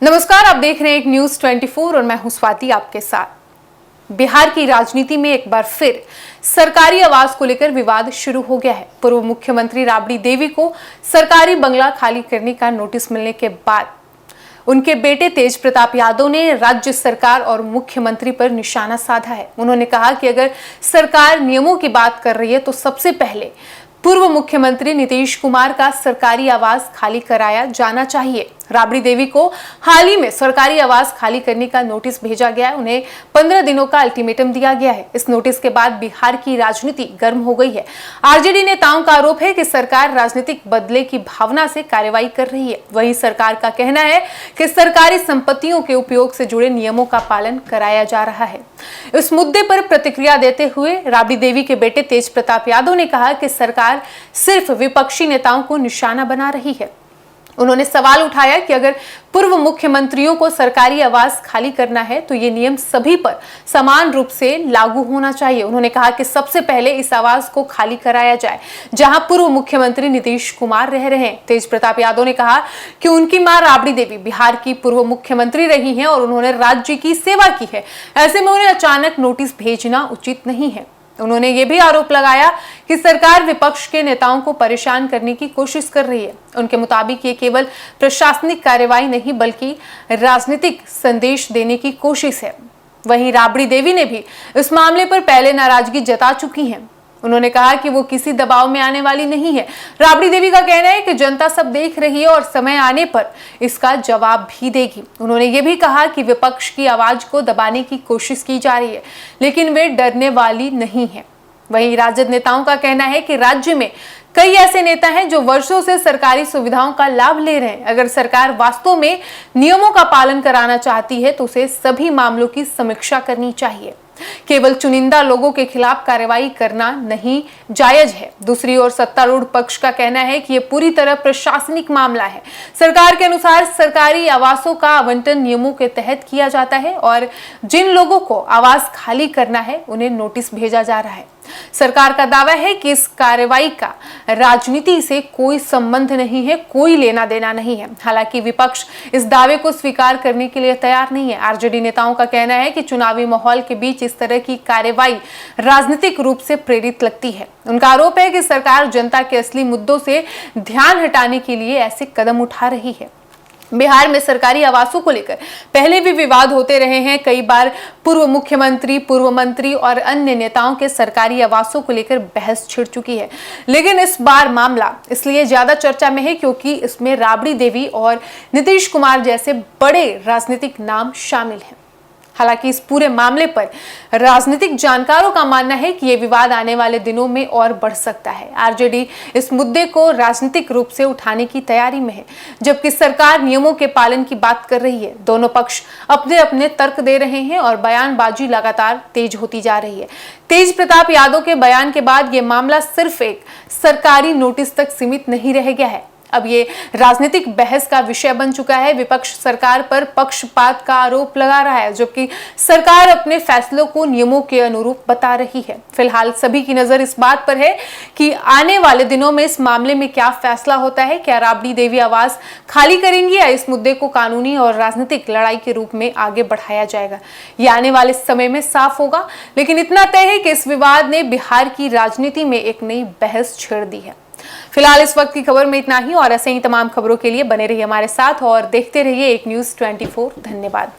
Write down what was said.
नमस्कार, आप देख रहे हैं एक न्यूज 24 और मैं हूं स्वाति आपके साथ। बिहार की राजनीति में एक बार फिर सरकारी आवास को लेकर विवाद शुरू हो गया है। पूर्व मुख्यमंत्री राबड़ी देवी को सरकारी बंगला खाली करने का नोटिस मिलने के बाद उनके बेटे तेज प्रताप यादव ने राज्य सरकार और मुख्यमंत्री पर निशाना साधा है। उन्होंने कहा कि अगर सरकार नियमों की बात कर रही है तो सबसे पहले पूर्व मुख्यमंत्री नीतीश कुमार का सरकारी आवास खाली कराया जाना चाहिए। राबड़ी देवी को हाल ही में सरकारी आवास खाली करने का नोटिस भेजा गया है। उन्हें 15 दिनों का अल्टीमेटम दिया गया है। इस नोटिस के बाद बिहार की राजनीति गर्म हो गई है। आरजेडी नेताओं का आरोप है कि सरकार राजनीतिक बदले की भावना से कार्रवाई कर रही है। वहीं सरकार का कहना है कि सरकारी संपत्तियों के उपयोग से जुड़े नियमों का पालन कराया जा रहा है। इस मुद्दे पर प्रतिक्रिया देते हुए राबड़ी देवी के बेटे तेज प्रताप यादव ने कहा कि सरकार सिर्फ विपक्षी नेताओं को निशाना बना रही है। उन्होंने सवाल उठाया कि अगर पूर्व मुख्यमंत्रियों को सरकारी आवास खाली करना है तो ये नियम सभी पर समान रूप से लागू होना चाहिए। उन्होंने कहा कि सबसे पहले इस आवास को खाली कराया जाए जहां पूर्व मुख्यमंत्री नीतीश कुमार रह रहे हैं। तेज प्रताप यादव ने कहा कि उनकी मां राबड़ी देवी बिहार की पूर्व मुख्यमंत्री रही हैं और उन्होंने राज्य की सेवा की है। ऐसे में उन्हें अचानक नोटिस भेजना उचित नहीं है। उन्होंने ये भी आरोप लगाया कि सरकार विपक्ष के नेताओं को परेशान करने की कोशिश कर रही है। उनके मुताबिक ये केवल प्रशासनिक कार्रवाई नहीं बल्कि राजनीतिक संदेश देने की कोशिश है। वहीं राबड़ी देवी ने भी इस मामले पर पहले नाराजगी जता चुकी हैं। उन्होंने कहा कि वो किसी दबाव में आने वाली नहीं है। राबड़ी देवी का कहना है कि जनता सब देख रही है और समय आने पर इसका जवाब भी देगी। उन्होंने ये भी कहा कि विपक्ष की आवाज को दबाने की कोशिश की जा रही है लेकिन वे डरने वाली नहीं है। वहीं राजद नेताओं का कहना है कि राज्य में कई ऐसे नेता हैं जो वर्षों से सरकारी सुविधाओं का लाभ ले रहे हैं। अगर सरकार वास्तव में नियमों का पालन कराना चाहती है तो उसे सभी मामलों की समीक्षा करनी चाहिए। केवल चुनिंदा लोगों के खिलाफ कार्रवाई करना नहीं जायज है। दूसरी ओर सत्तारूढ़ पक्ष का कहना है कि यह पूरी तरह प्रशासनिक मामला है। सरकार के अनुसार सरकारी आवासों का आवंटन नियमों के तहत किया जाता है और जिन लोगों को आवास खाली करना है उन्हें नोटिस भेजा जा रहा है। सरकार का दावा है कि इस कार्रवाई का राजनीति से कोई संबंध नहीं है, कोई लेना देना नहीं है। हालांकि विपक्ष इस दावे को स्वीकार करने के लिए तैयार नहीं है। आरजेडी नेताओं का कहना है कि चुनावी माहौल के बीच इस तरह की कार्रवाई राजनीतिक रूप से प्रेरित लगती है। उनका आरोप है कि सरकार जनता के असली मुद्दों से ध्यान हटाने के लिए ऐसे कदम उठा रही है। बिहार में सरकारी आवासों को लेकर पहले भी विवाद होते रहे हैं। कई बार पूर्व मुख्यमंत्री, पूर्व मंत्री और अन्य नेताओं के सरकारी आवासों को लेकर बहस छिड़ चुकी है। लेकिन इस बार मामला इसलिए ज्यादा चर्चा में है क्योंकि इसमें राबड़ी देवी और नीतीश कुमार जैसे बड़े राजनीतिक नाम शामिल हैं। हालांकि इस पूरे मामले पर राजनीतिक जानकारों का मानना है कि यह विवाद आने वाले दिनों में और बढ़ सकता है। आरजेडी इस मुद्दे को राजनीतिक रूप से उठाने की तैयारी में है जबकि सरकार नियमों के पालन की बात कर रही है। दोनों पक्ष अपने अपने तर्क दे रहे हैं और बयानबाजी लगातार तेज होती जा रही है। तेज प्रताप यादव के बयान के बाद यह मामला सिर्फ एक सरकारी नोटिस तक सीमित नहीं रह गया है, अब ये राजनीतिक बहस का विषय बन चुका है। विपक्ष सरकार पर पक्षपात का आरोप लगा रहा है जबकि सरकार अपने फैसलों को नियमों के अनुरूप बता रही है। फिलहाल सभी की नजर इस बात पर है कि आने वाले दिनों में इस मामले में क्या फैसला होता है। क्या राबड़ी देवी आवास खाली करेंगी या इस मुद्दे को कानूनी और राजनीतिक लड़ाई के रूप में आगे बढ़ाया जाएगा, यह आने वाले समय में साफ होगा। लेकिन इतना तय है कि इस विवाद ने बिहार की राजनीति में एक नई बहस छेड़ दी है। फिलहाल इस वक्त की खबर में इतना ही और ऐसे ही तमाम खबरों के लिए बने रहिए हमारे साथ और देखते रहिए एक न्यूज 24। धन्यवाद।